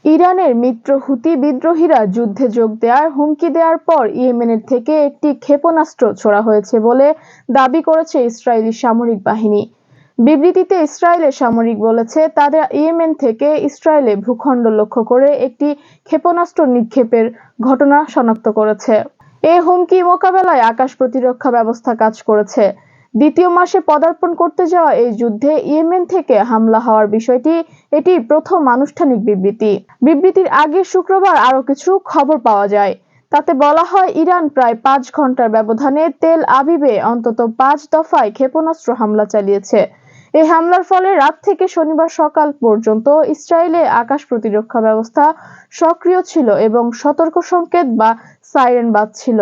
ইরানের মিত্র হুতি বিদ্রোহীরা যুদ্ধে যোগ দেওয়ার হুমকি দেওয়ার পর ইয়েমেনের থেকে একটি ক্ষেপণাস্ত্র ছোড়া হয়েছে বলে দাবি করেছে ইসরায়েলি সামরিক বাহিনী। বিবৃতিতে ইসরায়েলের সামরিক বলেছে, তাদের ইয়েমেন থেকে ইসরায়েলে ভূখণ্ড লক্ষ্য করে একটি ক্ষেপণাস্ত্র নিক্ষেপের ঘটনা শনাক্ত করেছে। এ হুমকি মোকাবেলায় আকাশ প্রতিরক্ষা ব্যবস্থা কাজ করেছে। দ্বিতীয় মাসে পদার্পণ করতে যাওয়া এই যুদ্ধে ইয়েমেন থেকে হামলা হওয়ার বিষয়টি এটি প্রথম আনুষ্ঠানিক বিবৃতি। বিবৃতির আগে শুক্রবার আরো কিছু খবর পাওয়া যায়। তাতে বলা হয়, ইরান প্রায় 5 ঘন্টার ব্যবধানে তেল আবিবে অন্তত 5 দফায় ক্ষেপণাস্ত্র হামলা চালিয়েছে। এই হামলার ফলে রাত থেকে শনিবার সকাল পর্যন্ত ইসরায়েলে আকাশ প্রতিরক্ষা ব্যবস্থা সক্রিয় ছিল এবং সতর্ক সংকেত বা সাইরেন বাজছিল।